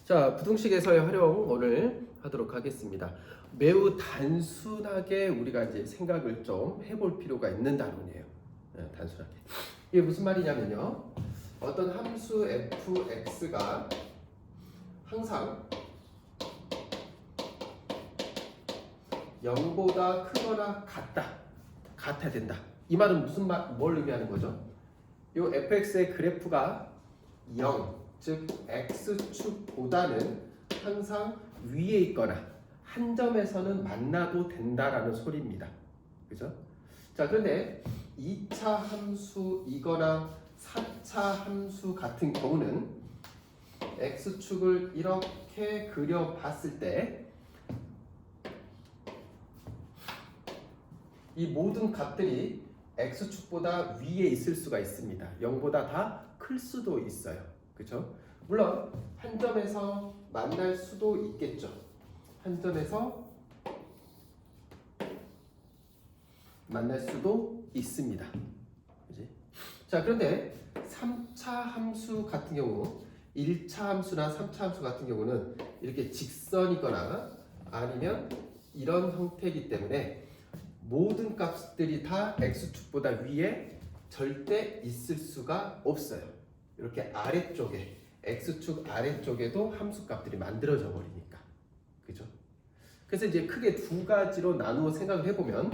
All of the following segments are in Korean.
자, 부등식에서의 활용 오늘 하도록 하겠습니다. 매우 단순하게 우리가 이제 생각을 좀 해볼 필요가 있는 단원이에요. 단순하게. 이게 무슨 말이냐면요. 어떤 함수 fx가 항상 0보다 크거나 같아야 된다. 이 말은 뭘 의미하는 거죠? 이 fx의 그래프가 0, 즉 x축보다는 항상 위에 있거나 한 점에서는 만나도 된다라는 소리입니다. 그죠? 자, 그런데 2차 함수이거나 4차 함수 같은 경우는 x축을 이렇게 그려봤을 때 이 모든 값들이 x축보다 위에 있을 수가 있습니다. 0보다 다 클 수도 있어요. 그렇죠? 물론 한 점에서 만날 수도 있겠죠. 한 점에서 만날 수도 있습니다. 그치? 자, 그런데 3차 함수 같은 경우 1차 함수나 3차 함수 같은 경우는 이렇게 직선이거나 아니면 이런 형태이기 때문에 모든 값들이 다 x축보다 위에 절대 있을 수가 없어요. 이렇게 아래쪽에 x축 아래쪽에도 함수 값들이 만들어져 버리니까. 그죠? 그래서 이제 크게 두 가지로 나누어 생각을 해보면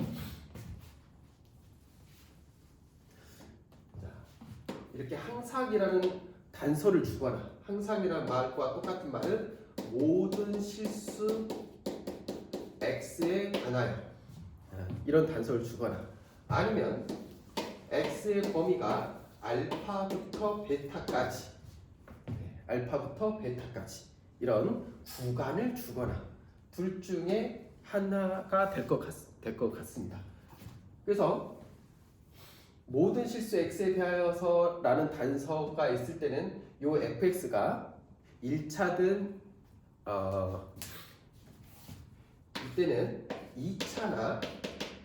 이렇게 항상이라는 단서를 주거나 항상이라는 말과 똑같은 말은 모든 실수 x에 관하여 이런 단서를 주거나 아니면 x의 범위가 알파부터 베타까지 이런 구간을 주거나 둘 중에 하나가 될 것 같습니다. 그래서 모든 실수 x에 대하여서라는 단서가 있을 때는 이 fx가 1차든 이때는 2차나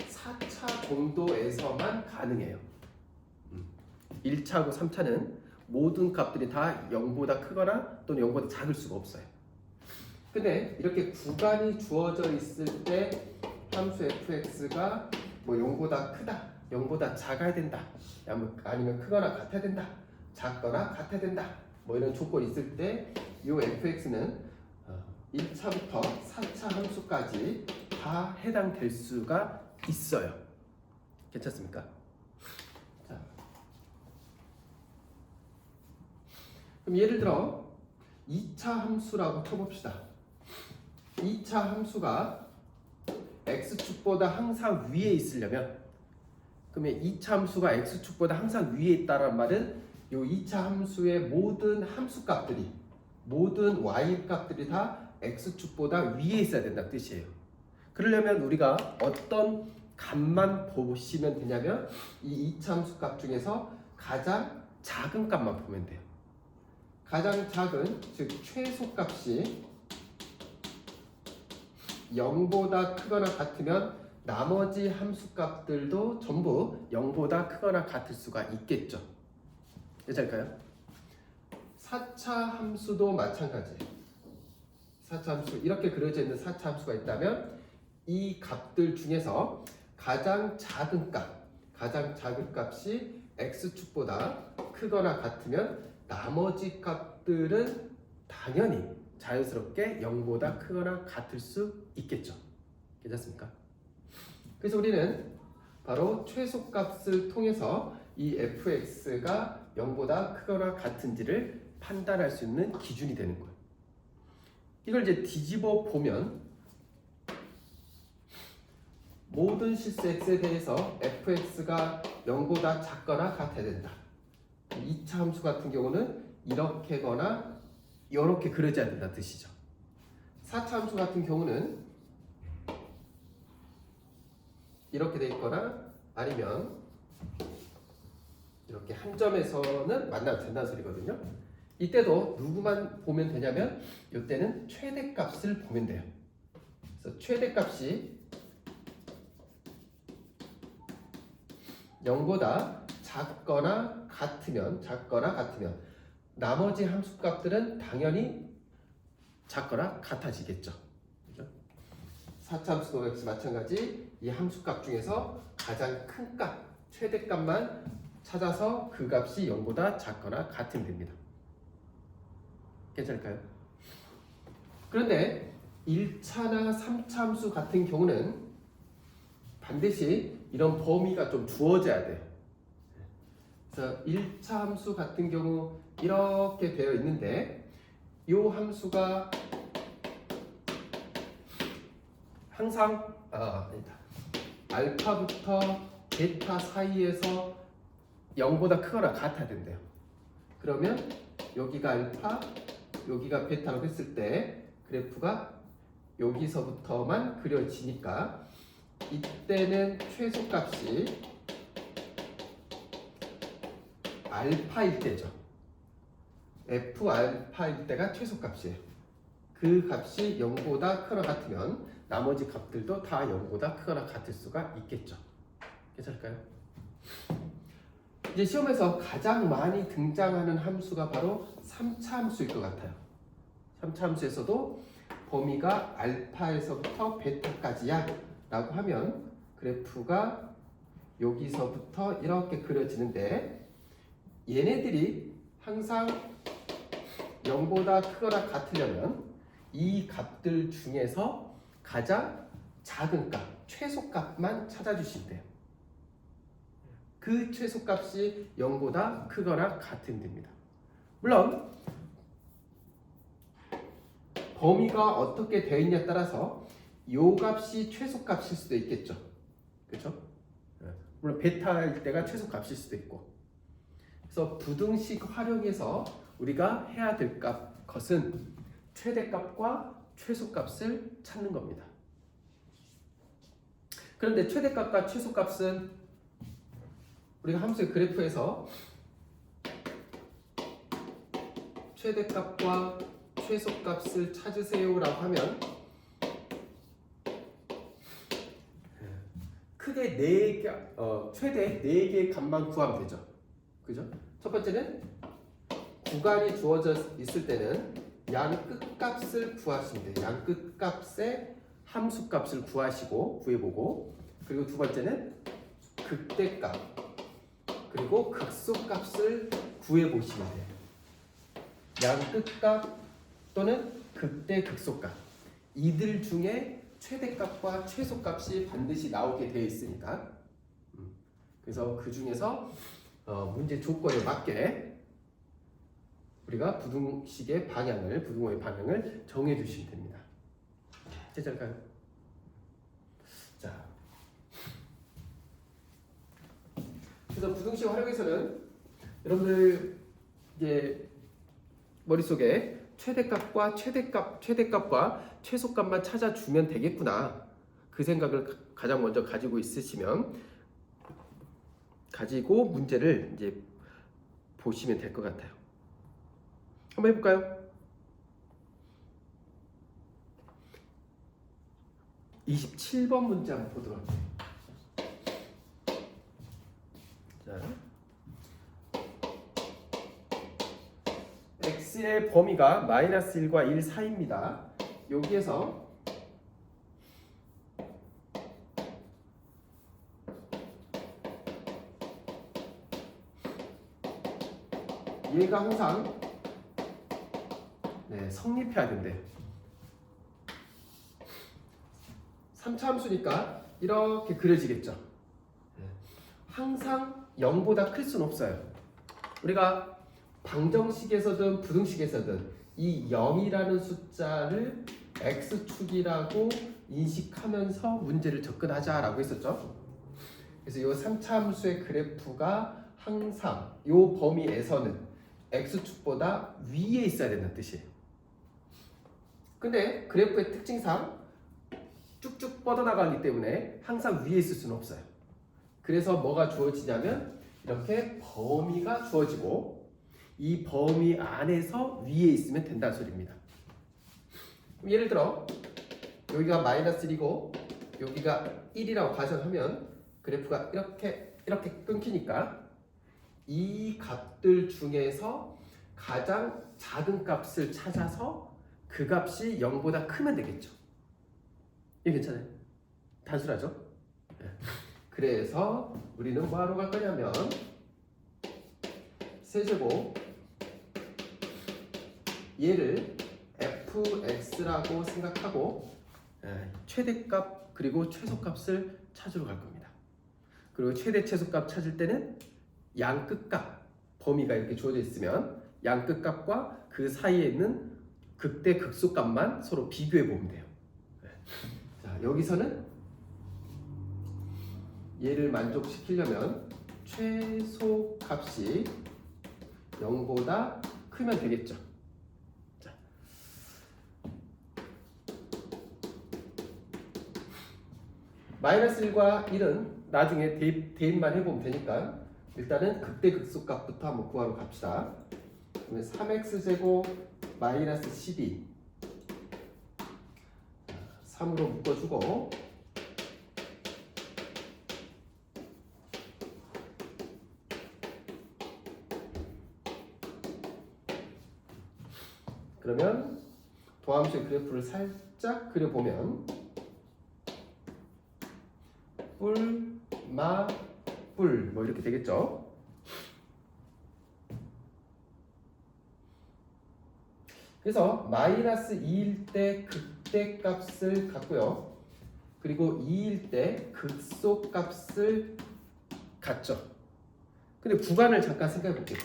4차 정도에서만 가능해요. 1차하고 3차는 모든 값들이 다 0보다 크거나 또는 0보다 작을 수가 없어요. 근데 이렇게 구간이 주어져 있을 때 함수 fx가 뭐 0보다 크다, 0보다 작아야 된다, 아니면 크거나 같아야 된다, 작거나 같아야 된다, 뭐 이런 조건이 있을 때 이 fx는 1차부터 4차 함수까지 다 해당될 수가 있어요. 괜찮습니까? 자, 그럼 예를 들어 2차 함수라고 쳐봅시다. 2차 함수가 x축보다 항상 위에 있으려면 그러면 2차 함수가 x축보다 항상 위에 있다는 말은 이 2차 함수의 모든 함수값들이 모든 y값들이 다 x축보다 위에 있어야 된다는 뜻이에요. 그러려면 우리가 어떤 값만 보시면 되냐면 이 2차 함수 값 중에서 가장 작은 값만 보면 돼요. 가장 작은, 즉 최소값이 0보다 크거나 같으면 나머지 함수값들도 전부 0보다 크거나 같을 수가 있겠죠. 괜찮을까요? 4차 함수도 마찬가지예요. 4차 함수, 이렇게 그려져 있는 4차 함수가 있다면 이 값들 중에서 가장 작은 값이 x축보다 크거나 같으면 나머지 값들은 당연히 자연스럽게 0보다 크거나 같을 수 있겠죠. 괜찮습니까? 그래서 우리는 바로 최소값을 통해서 이 fx가 0보다 크거나 같은지를 판단할 수 있는 기준이 되는 거예요. 이걸 이제 뒤집어 보면 모든 실수 x에 대해서 fx가 0보다 작거나 같아야 된다. 2차 함수 같은 경우는 이렇게거나 이렇게 그려져야 된다는 뜻이죠. 4차 함수 같은 경우는 이렇게 돼 있거나 아니면 이렇게 한 점에서는 만나도 된다는 소리거든요. 이때도 누구만 보면 되냐면 이때는 최대값을 보면 돼요. 그래서 최대값이 0보다 작거나 같으면 나머지 함수값들은 당연히 작거나 같아지겠죠. 그죠? 4차 함수도 역시 마찬가지. 이 함수값 중에서 가장 큰 값, 최대값만 찾아서 그 값이 0보다 작거나 같으면 됩니다. 괜찮을까요? 그런데 1차나 3차 함수 같은 경우는 반드시 이런 범위가 좀 주어져야 돼요. 그래서 1차 함수 같은 경우 이렇게 되어 있는데 이 함수가 항상 아니다. 알파부터 베타 사이에서 0보다 크거나 같아야 된대요. 그러면 여기가 알파, 여기가 베타라고 했을 때 그래프가 여기서부터만 그려지니까 이때는 최소값이 알파일 때죠. f 알파일 때가 최소값이에요. 그 값이 0보다 크거나 같으면 나머지 값들도 다 0보다 크거나 같을 수가 있겠죠. 괜찮을까요? 이제 시험에서 가장 많이 등장하는 함수가 바로 3차 함수일 것 같아요. 3차 함수에서도 범위가 알파에서부터 베타까지야 라고 하면 그래프가 여기서부터 이렇게 그려지는데 얘네들이 항상 0보다 크거나 같으려면 이 값들 중에서 가장 작은 값, 최소값만 찾아주시면 돼요. 그 최소값이 0보다 크거나 같으면 됩니다. 물론 범위가 어떻게 되어 있냐에 따라서 이 값이 최소값일 수도 있겠죠. 그렇죠? 물론 베타일 때가 최소값일 수도 있고. 그래서 부등식 활용해서 우리가 해야 될 것은 최대값과 최소값을 찾는 겁니다. 그런데 최대값과 최소값은 우리가 함수의 그래프에서 최대값과 최소값을 찾으세요라고 하면 크게 최대 4개의 값만 구하면 되죠. 그죠? 첫 번째는 구간이 주어져 있을 때는 양 끝값을 구하시면 돼요. 양 끝값의 함수값을 구해보고, 그리고 두 번째는 극대값 그리고 극소값을 구해보시면 돼요. 양 끝값 또는 극대 극소값 이들 중에 최대값과 최소값이 반드시 나오게 되어 있으니까 그래서 그 중에서 문제 조건에 맞게 우리가 부등식의 방향을, 부등호의 방향을 정해 주시면 됩니다. 괜찮을까요? 자, 그래서 부등식 활용에서는 여러분들 이제 머릿속에 최대값과 최소값만 찾아주면 되겠구나. 그 생각을 가장 먼저 가지고 있으시면 가지고 문제를 이제 보시면 될 것 같아요. 한번 해볼까요? 27번 문제 한번 보도록 할게요. 자, x의 범위가 마이너스 1과 1 사이입니다. 여기에서 얘가 항상 성립해야 된대. 3차 함수니까 이렇게 그려지겠죠. 항상 0보다 클 수는 없어요. 우리가 방정식에서든 부등식에서든 이 0이라는 숫자를 x축이라고 인식하면서 문제를 접근하자라고 했었죠. 그래서 이 3차 함수의 그래프가 항상 이 범위에서는 x축보다 위에 있어야 된다는 뜻이에요. 근데 그래프의 특징상 쭉쭉 뻗어나가기 때문에 항상 위에 있을 수는 없어요. 그래서 뭐가 주어지냐면 이렇게 범위가 주어지고 이 범위 안에서 위에 있으면 된다는 소리입니다. 예를 들어 여기가 마이너스 1이고 여기가 1이라고 가정하면 그래프가 이렇게 끊기니까 이 값들 중에서 가장 작은 값을 찾아서 그 값이 0보다 크면 되겠죠. 이게 괜찮아요. 단순하죠? 네. 그래서 우리는 뭐하러 갈 거냐면 세제곱 얘를 fx라고 생각하고 최대값 그리고 최소값을 찾으러 갈 겁니다. 그리고 최대 최소값 찾을 때는 양끝값 범위가 이렇게 주어져 있으면 양끝값과 그 사이에 있는 극대 극소값만 서로 비교해 보면 돼요. 자, 여기서는 얘를 만족시키려면 최소값이 0보다 크면 되겠죠. 자, 마이너스 1과 1은 나중에 대입만 해보면 되니까 일단은 극대극소값부터 한번 구하러 갑시다. 그러면 3x제곱 마이너스 12 3으로 묶어주고 그러면 도함수의 그래프를 살짝 그려보면 뿔, 마, 뿔 뭐 이렇게 되겠죠. 그래서 마이너스 2일 때 극대값을 갖고요. 그리고 2일 때 극소값을 갖죠. 근데 구간을 잠깐 생각해 볼게요.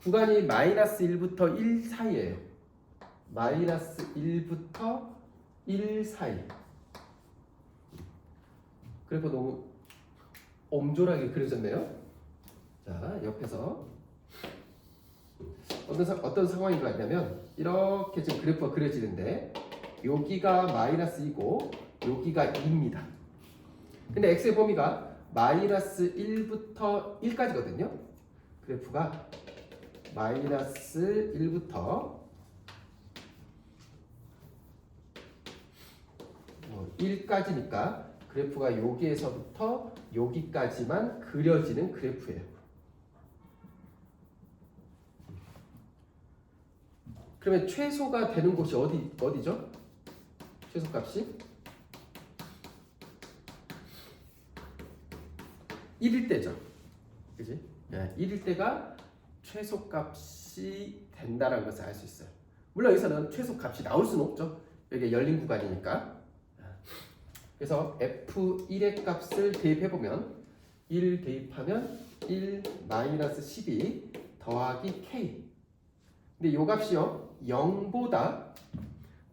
구간이 마이너스 1부터 1 사이예요. 마이너스 1부터 1 사이. 그래서 너무 옴졸하게 그려졌네요. 자, 옆에서 어떤 상황인 것 같냐면 이렇게 지금 그래프가 그려지는데 여기가 마이너스 2고 여기가 2입니다. 근데 x의 범위가 마이너스 1부터 1까지거든요. 그래프가 마이너스 1부터 1까지니까 그래프가 여기에서부터 여기까지만 그려지는 그래프예요. 그러면 최소가 되는 곳이 어디죠? 최소값이 1일 때죠. 그지? 네, 1일 때가 최소값이 된다는 것을 알 수 있어요. 물론 여기서는 최소값이 나올 수는 없죠. 여기 열린 구간이니까. 그래서 f1의 값을 대입해보면 1 대입하면 1 마이너스 12 더하기 k. 근데 이 값이요 0보다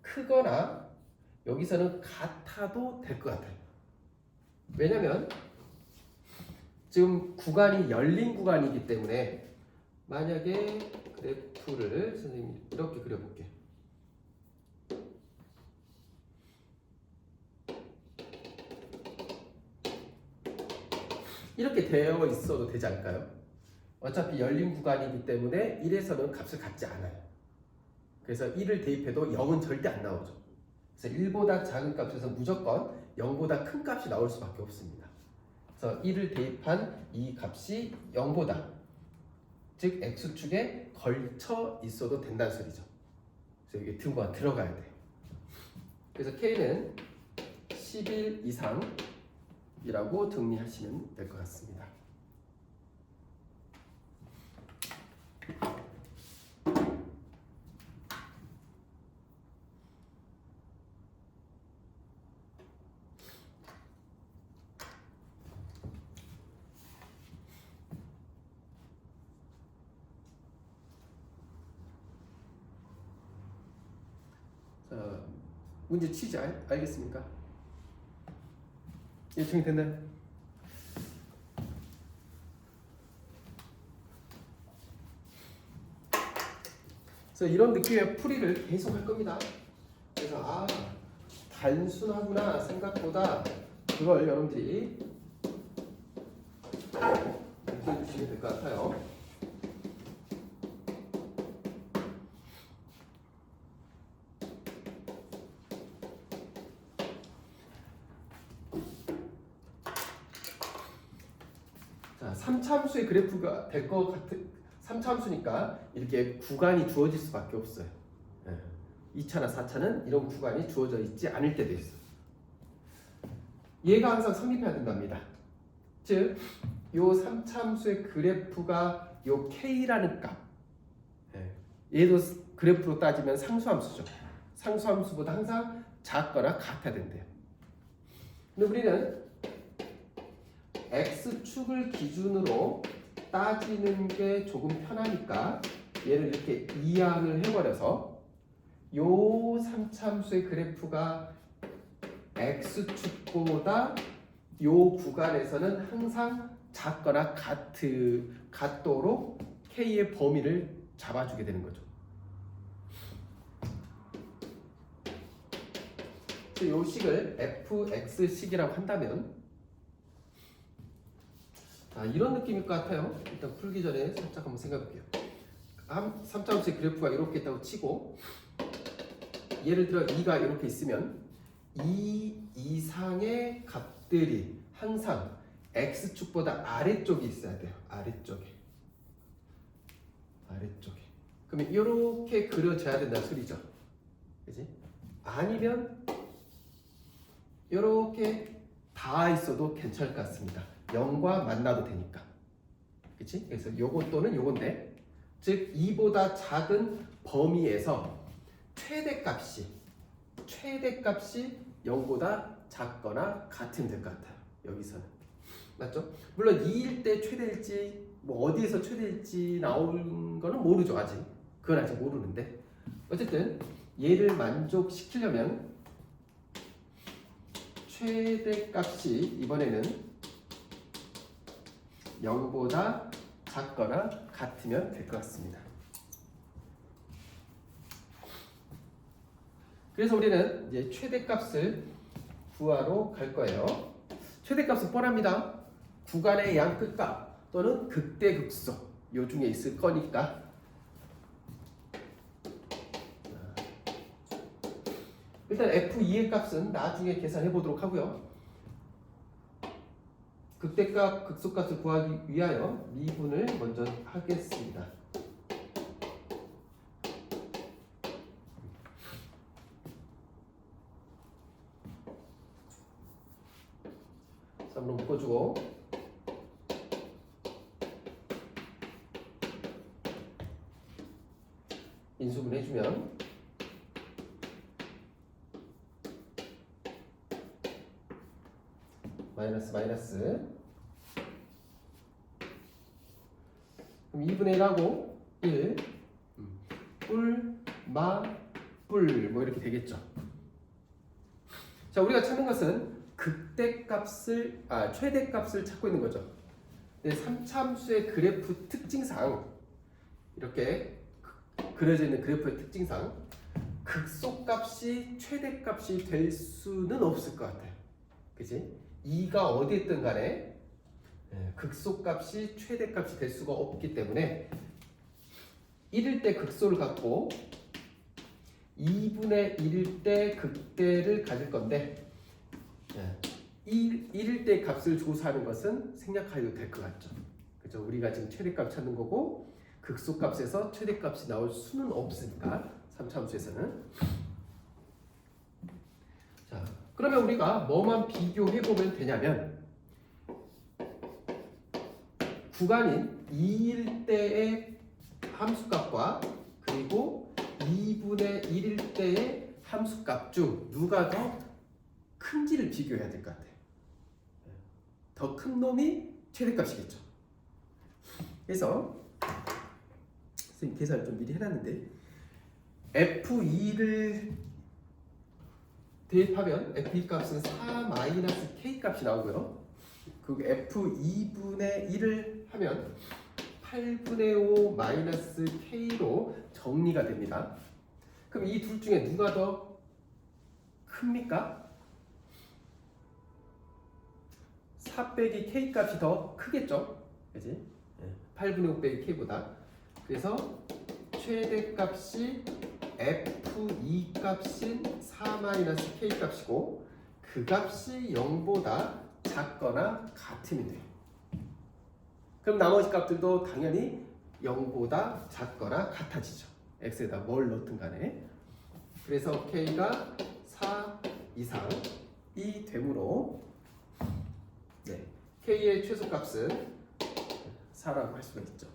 크거나 여기서는 같아도 될 것 같아요. 왜냐면 지금 구간이 열린 구간이기 때문에 만약에 그래프를 선생님이 이렇게 그려볼게요. 이렇게 되어 있어도 되지 않을까요? 어차피 열린 구간이기 때문에 1에서는 값을 갖지 않아요. 그래서 1을 대입해도 0은 절대 안 나오죠. 그래서 1보다 작은 값에서 무조건 0보다 큰 값이 나올 수밖에 없습니다. 그래서 1을 대입한 이 값이 0보다 즉 x축에 걸쳐 있어도 된다는 소리죠. 그래서 이게 등호가 들어가야 돼요. 그래서 k는 11 이상이라고 정리하시면 될 것 같습니다. 자, 문제 취지 알겠습니까? 예측이 됐나요? 그래서 이런 느낌의 풀이를 계속 할 겁니다. 그래서 단순하구나 생각보다 그걸 여러분들이 느껴주시면 될 것 같아요. 자, 3차함수의 그래프가 될 것 같은 3차함수니까 이렇게 구간이 주어질 수밖에 없어요. 네. 2차나 4차는 이런 구간이 주어져 있지 않을 때도 있어. 얘가 항상 성립해야 된답니다. 즉, 요 3차함수의 그래프가 요 K라는 값, 얘도 그래프로 따지면 상수함수죠. 상수함수보다 항상 작거나 같아야 된대요. 근데 우리는 X축을 기준으로 따지는 게 조금 편하니까 얘를 이렇게 이항을 해버려서 요 3차함수의 그래프가 X축보다 요 구간에서는 항상 작거나 같도록 K의 범위를 잡아주게 되는 거죠. 이 식을 fx식이라고 한다면 이런 느낌일 것 같아요. 일단 풀기 전에 살짝 한번 생각해 볼게요. 3차함수의 그래프가 이렇게 있다고 치고 예를 들어 2가 이렇게 있으면 2 이상의 값들이 항상 x축보다 아래쪽에 있어야 돼요. 아래쪽에. 그러면 이렇게 그려져야 된다는 소리죠. 그지? 아니면 이렇게 다 있어도 괜찮을 것 같습니다. 0과 만나도 되니까. 그치? 그래서 요거 또는 요건데, 즉 2보다 작은 범위에서 최대값이 0보다 작거나 같으면 될 것 같아요. 여기서는. 맞죠? 물론 2일 때 최대일지 뭐 어디에서 최대일지 나오는 거는 모르죠. 아직. 그건 아직 모르는데 어쨌든 얘를 만족시키려면 최대값이 이번에는 0보다 작거나 같으면 될 것 같습니다. 그래서 우리는 이제 최대값을 구하러 갈 거예요. 최대값은 뻔합니다. 구간의 양끝값 또는 극대극소 요 중에 있을 거니까 일단 F2의 값은 나중에 계산해 보도록 하고요. 극대값, 극소값을 구하기 위하여 미분을 먼저 하겠습니다. 한번 묶어주고 인수분 해주면 마이너스 그럼 2분의 1하고 1 뿔, 마, 뿔 뭐 이렇게 되겠죠. 자, 우리가 찾는 것은 최대값을 찾고 있는 거죠. 3차함수의 그래프 특징상 이렇게 그려져 있는 그래프의 특징상 극소값이 최대값이 될 수는 없을 것 같아요. 그치? 2가 어디 있든 간에 극소값이 최대값이 될 수가 없기 때문에 1일 때 극소를 갖고 2분의 1일 때 극대를 가질 건데 1일 때 값을 조사하는 것은 생략해도 될 것 같죠. 그죠? 우리가 지금 최대값 찾는 거고 극소값에서 최대값이 나올 수는 없으니까 3차함수에서는. 자, 그러면 우리가 뭐만 비교해 보면 되냐면 구간인 2일 때의 함수값과 그리고 2분의 1일 때의 함수값 중 누가 더 큰지를 비교해야 될 것 같아요. 더 큰 놈이 최대값이겠죠. 그래서 선생님 계산을 좀 미리 해놨는데 F2를 대입하면 F2 값은 4-K 값이 나오고요. 그리고 F2분의 1을 하면 8분의 5 마이너스 K로 정리가 됩니다. 그럼 이 둘 중에 누가 더 큽니까? 4 빼기 K 값이 더 크겠죠? 그지? 8분의 5 빼기 K보다. 그래서 최대값이 F2 값인 4-K 값이고 그 값이 0보다 작거나 같으면 돼요. 그럼 나머지 값들도 당연히 0보다 작거나 같아지죠. x에다 뭘 넣든 간에. 그래서 K가 4 이상이 되므로 네, K의 최소값은 4라고 할 수가 있죠.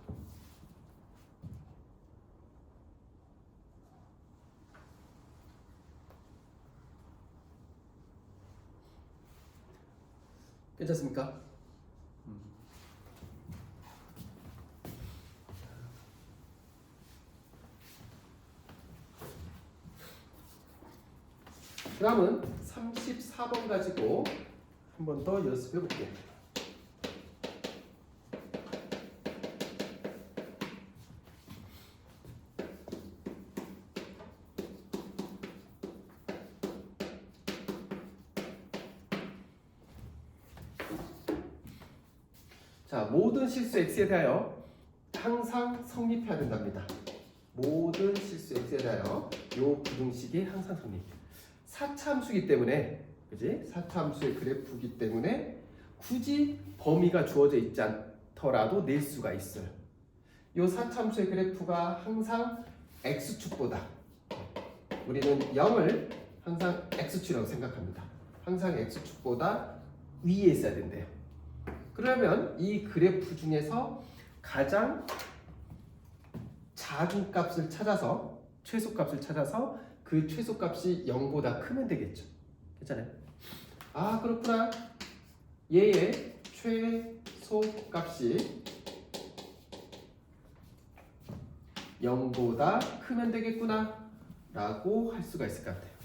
괜찮습니까? 그 다음은 34번 가지고 한 번 더 연습해 볼게요. 자, 모든 실수 x에 대하여 항상 성립해야 된답니다. 모든 실수 x에 대하여 요 부등식이 항상 성립. 4차 함수이기 때문에, 그지? 4차 함수의 그래프이기 때문에 굳이 범위가 주어져 있지 않더라도 낼 수가 있어요. 요 4차 함수의 그래프가 항상 x축보다, 우리는 0을 항상 x축이라고 생각합니다. 항상 x축보다 위에 있어야 된대요. 그러면 이 그래프 중에서 가장 작은 값을 찾아서, 최소값을 찾아서 그 최소값이 0보다 크면 되겠죠. 괜찮아요? 아, 그렇구나. 얘의 최소값이 0보다 크면 되겠구나 라고 할 수가 있을 것 같아요.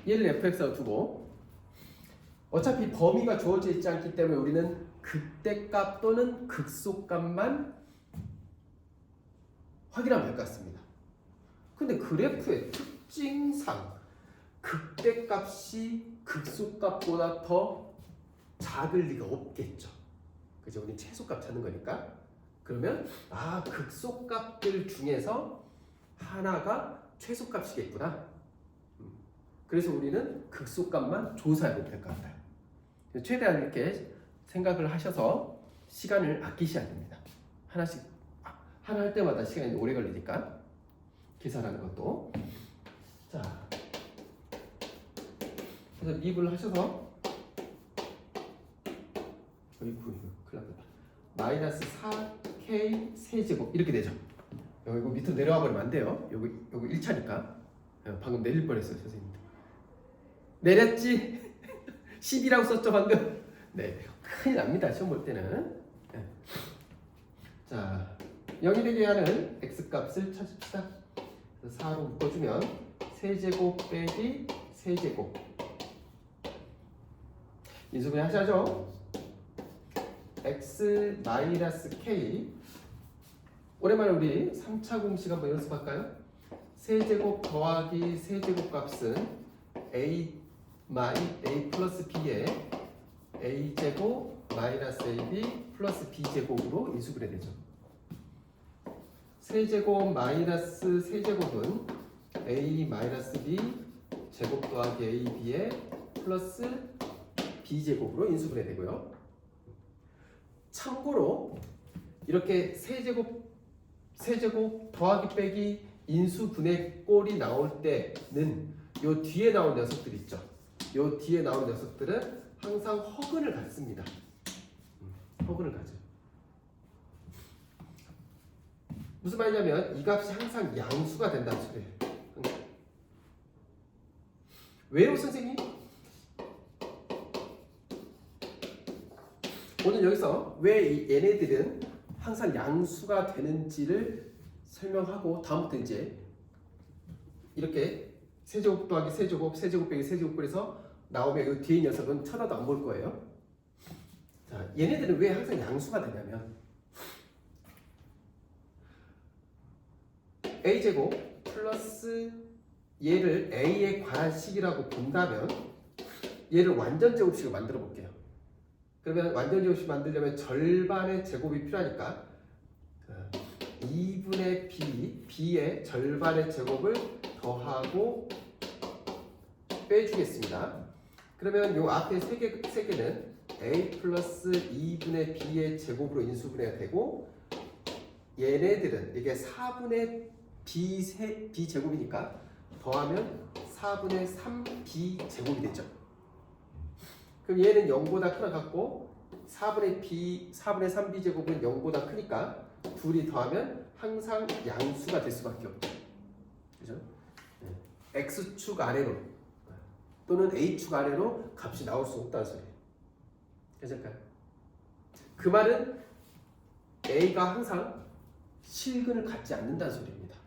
얘를 fx라고 두고, 어차피 범위가 주어져 있지 않기 때문에 우리는 극대값 또는 극소값만 확인하면 될 것 같습니다. 근데 그래프의 특징상 극대값이 극소값보다 더 작을 리가 없겠죠. 그죠? 우리 최소값 찾는 거니까. 그러면 극소값들 중에서 하나가 최소값이겠구나. 그래서 우리는 극소값만 조사해도 될 것 같아요. 최대한 이렇게 생각을 하셔서 시간을 아끼셔야 됩니다. 하나씩 하나 할 때마다 시간이 오래 걸리니까 계산하는 것도. 자, 그래서 립을 하셔서 큰일 났다. 마이너스 4k 세제곱 이렇게 되죠. 이거 밑으로 내려와 버리면 안 돼요. 요거 1차니까. 방금 내릴 뻔했어요, 선생님. 내렸지? 10이라고 썼죠 방금? 네, 큰일 납니다 시험 볼 때는. 네. 자, 0이 되게 하는 x값을 찾읍시다. 4로 묶어주면 세제곱 빼기 세제곱, 인수분해 하셔야죠. x 마이너스 k, 오랜만에 우리 3차 공식 한번 연습할까요? 세제곱 더하기 세제곱 값은 a 플러스 b에 a제곱 마이너스 ab 플러스 b제곱으로 인수분해 되죠. 세제곱 마이너스 세제곱은 a 마이너스 b 제곱 더하기 ab의 플러스 b제곱으로 인수분해 되고요. 참고로 이렇게 세제곱 더하기 빼기 인수분해 꼴이 나올 때는 요 뒤에 나온 녀석들 있죠. 요 뒤에 나온 녀석들은 항상 허근을 갖습니다. 허근을 가져. 무슨 말이냐면 이 값이 항상 양수가 된다는 소리예요. 왜요, 선생님? 오늘 여기서 왜 얘네들은 항상 양수가 되는지를 설명하고, 다음부터 이제 이렇게 세제곱 더하기 세제곱, 세제곱 빼기 세제곱 그래서 나오면 이 뒤에 녀석은 쳐다도 안 볼 거예요. 자, 얘네들은 왜 항상 양수가 되냐면 a제곱 플러스 얘를 a에 관한 식이라고 본다면 얘를 완전 제곱식으로 만들어 볼게요. 그러면 완전 제곱식 만들려면 절반의 제곱이 필요하니까 2분의 b의 절반의 제곱을 더하고 빼주겠습니다. 그러면 요 앞에 세 개는 a 플러스 2분의 b의 제곱으로 인수분해가 되고 얘네들은 이게 4분의 b 제곱이니까 더하면 4분의 3b 제곱이 되죠. 그럼 얘는 0보다 크나 같고 4분의 3b 제곱은 0보다 크니까 둘이 더하면 항상 양수가 될 수밖에 없죠. 그죠? x축 아래로 또는 a축 아래로 값이 나올 수 없다는 소리예요. 괜찮을까요? 그 말은 a가 항상 실근을 갖지 않는다는 소리입니다.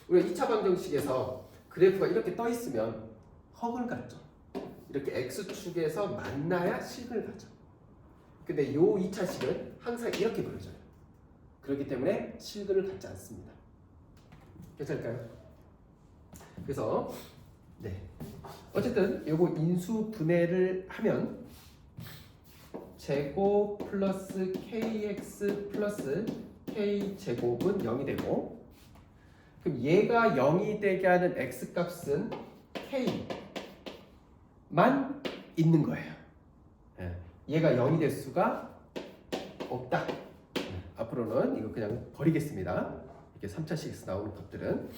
우리가 2차 방정식에서 그래프가 이렇게 떠 있으면 허근을 갖죠. 이렇게 x축에서 만나야 실근을 갖죠. 근데 요 2차식은 항상 이렇게 그려져요. 그렇기 때문에 실근을 갖지 않습니다. 괜찮을까요? 그래서 어쨌든 요거 인수 분해를 하면 제곱 플러스 kx 플러스 k제곱은 0이 되고 그럼 얘가 0이 되게 하는 x값은 k만 있는 거예요. 얘가 0이 될 수가 없다. 앞으로는 이거 그냥 버리겠습니다. 이렇게 3차식에서 나오는 값들은.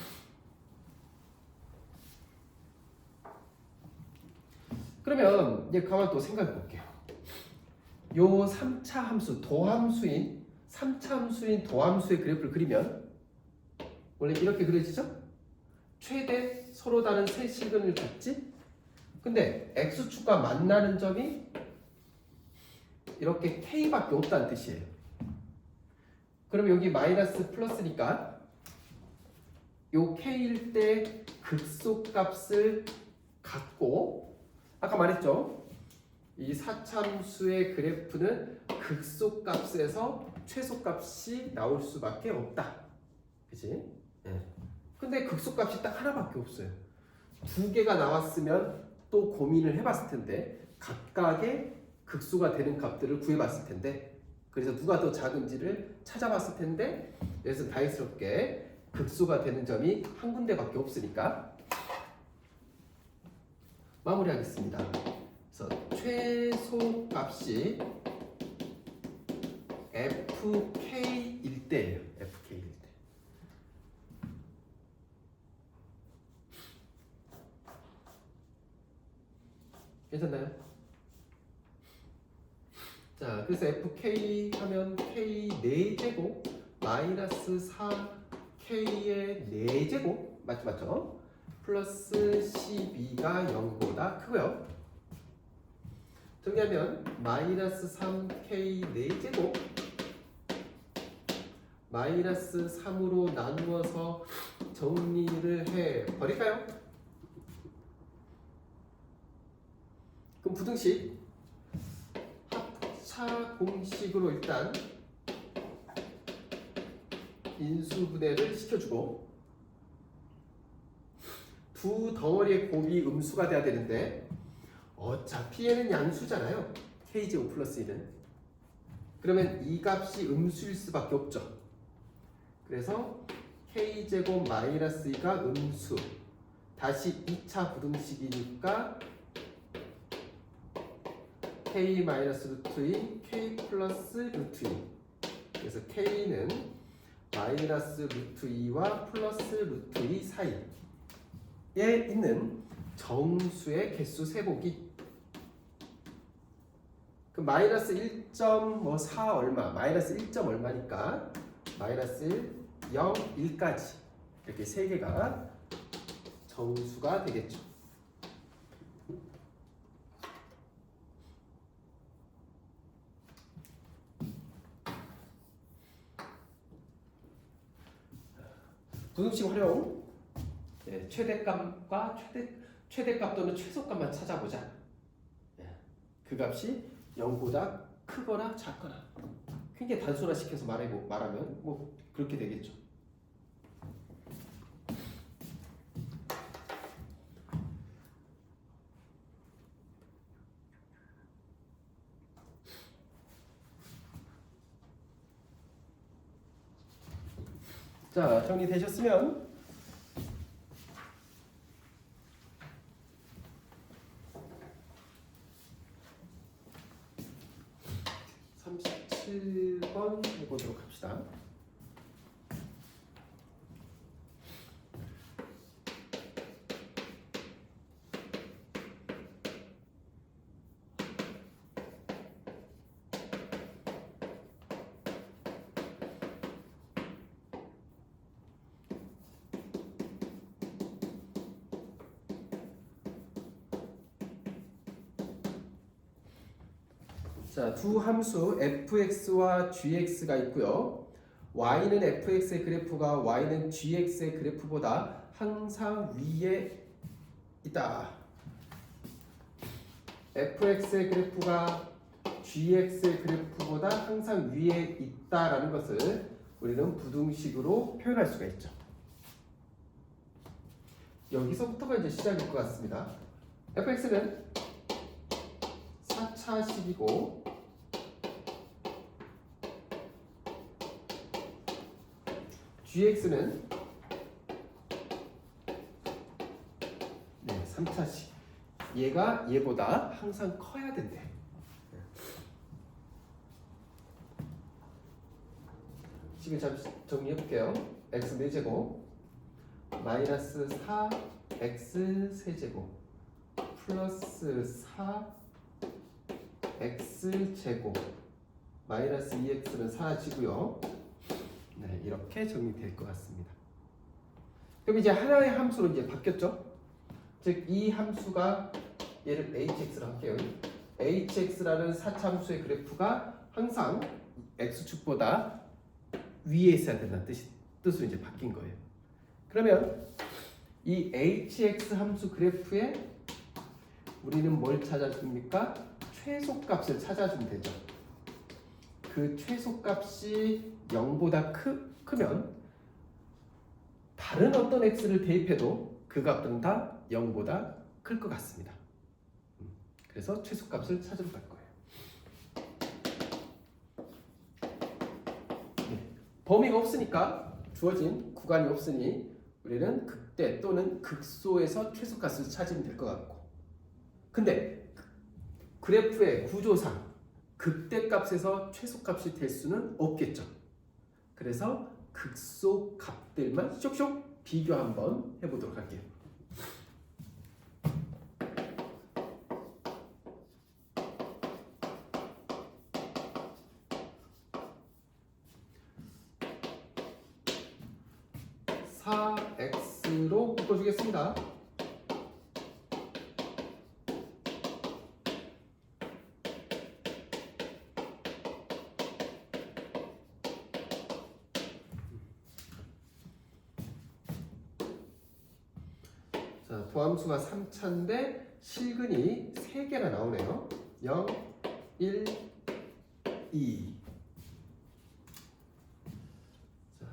그러면 이제 가만 또 생각해 볼게요. 요 3차 함수, 도함수인 3차 함수인 도함수의 그래프를 그리면 원래 이렇게 그려지죠? 최대 서로 다른 세 실근을 갖지? 근데 x축과 만나는 점이 이렇게 k밖에 없다는 뜻이에요. 그럼 여기 마이너스 플러스니까 요 k일 때 극소값을 갖고 아까 말했죠? 이 4참수의 그래프는 극소값에서 최소값이 나올 수밖에 없다. 그치? 근데 극소값이 딱 하나밖에 없어요. 두 개가 나왔으면 또 고민을 해봤을 텐데 각각의 극소가 되는 값들을 구해봤을 텐데 그래서 누가 더 작은지를 찾아봤을 텐데 그래서 다행스럽게 극소가 되는 점이 한 군데밖에 없으니까 마무리하겠습니다. 그래서 최소값이 fk일 때예요. fk일 때. 괜찮나요? 자, 그래서 fk 하면 k 4제곱 마이너스 4k의 4제곱 맞죠? 플러스 12가 0보다 크고요. 정리하면 마이너스 3k 4제곱 마이너스 3으로 나누어서 정리를 해 버릴까요? 그럼 부등식 합차 공식으로 일단 인수분해를 시켜주고 두 덩어리의 곱이 음수가 돼야 되는데 어차피 얘는 양수잖아요. k제곱 플러스 1은. 그러면 이 값이 음수일 수밖에 없죠. 그래서 k제곱 마이너스 2가 음수. 다시 2차 부등식이니까 k 마이너스 루트 2, k 플러스 루트 2. 그래서 k는 마이너스 루트 2와 플러스 루트 2 사이에 있는 정수의 개수 세곱이 그 마이너스 1.4 얼마, 마이너스 1점 얼마니까 마이너스 1, 0, 1까지 이렇게 세 개가 정수가 되겠죠. 부등식 활용. 최대값과 최대값 또는 최소값만 찾아보자. 그 값이 0보다 크거나 작거나 굉장히 단순화시켜서 말하면 뭐 그렇게 되겠죠. 자, 정리되셨으면 7번 해보도록 합시다. 자, 두 함수 fx와 gx가 있고요. y는 fx의 그래프가 y는 gx의 그래프보다 항상 위에 있다. fx의 그래프가 gx의 그래프보다 항상 위에 있다라는 것을 우리는 부등식으로 표현할 수가 있죠. 여기서부터가 이제 시작일 것 같습니다. fx는 4차식이고 gx는 3차식. 얘가 얘보다 항상 커야 된대. 지금 잠시 정리해 볼게요. x 4제곱 마이너스 4x 세제곱 플러스 4x제곱 마이너스 2x는 사라지고요. 네, 이렇게 정리될 것 같습니다. 그럼 이제 하나의 함수로 이제 바뀌었죠? 즉 이 함수가 얘를 hx로 할게요. hx라는 4차 함수의 그래프가 항상 x축보다 위에 있어야 된다는 뜻으로 이제 바뀐 거예요. 그러면 이 hx 함수 그래프에 우리는 뭘 찾아줍니까? 최소값을 찾아주면 되죠. 그 최소값이 0보다 크면 다른 어떤 x를 대입해도 그 값은 다 0보다 클 것 같습니다. 그래서 최소값을 찾으러 갈 거예요. 네. 범위가 없으니까 주어진 구간이 없으니 우리는 극대 또는 극소에서 최소값을 찾으면 될 것 같고, 근데 그래프의 구조상 극대값에서 최소값이 될 수는 없겠죠. 그래서 극소 값들만 쇽쇽 비교 한번 해보도록 할게요. x로 묶어주겠습니다. 자, 도함수가 3차인데 실근이 3개나 나오네요. 0, 1, 2. 자,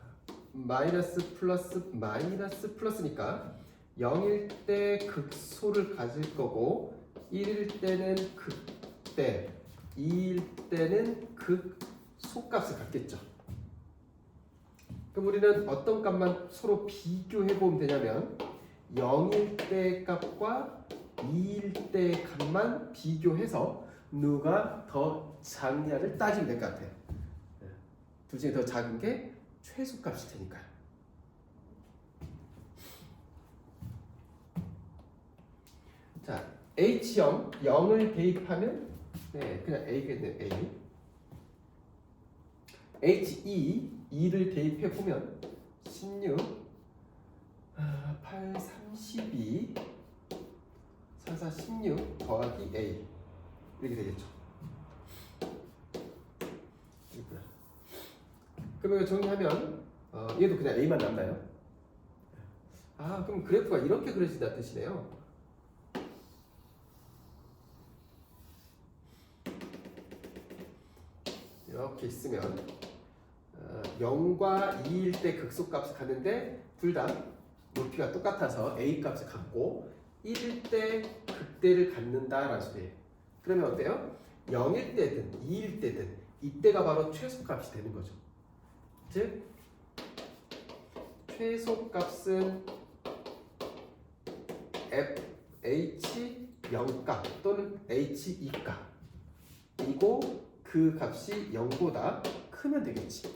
마이너스 플러스 마이너스 플러스니까 0일 때 극소를 가질 거고 1일 때는 극대, 2일 때는 극소값을 갖겠죠. 그럼 우리는 어떤 값만 서로 비교해 보면 되냐면 0일 때 값과 2일 때 값만 비교해서 누가 더 작냐를 따지면 될 것 같아요. 둘 중에 더 작은 게 최소값일 테니까요. 자, H0, 0을 대입하면 그냥 A겠네요. A. H2, 2를 대입해 보면 16, 8, 32, 4, 4, 16 더하기 A 이렇게 되겠죠. 그러면 이거 정리하면 얘도 그냥 A만 남나요? 아, 그럼 그래프가 이렇게 그려진다는 뜻이네요. 이렇게 있으면 0과 2일 때 극소값을 갖는데 둘 다 높이가 똑같아서 A 값을 갖고 1일 때 극대를 갖는다라는 소리예요. 그러면 어때요? 0일 때든 2일 때든 이때가 바로 최소값이 되는 거죠. 즉 최소값은 H0값 또는 H2값이고 그 값이 0보다 크면 되겠지.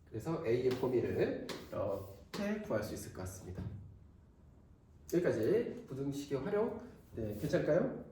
그래서 A의 범위를 이렇게 구할 수 있을 것 같습니다. 여기까지 부등식의 활용 괜찮을까요?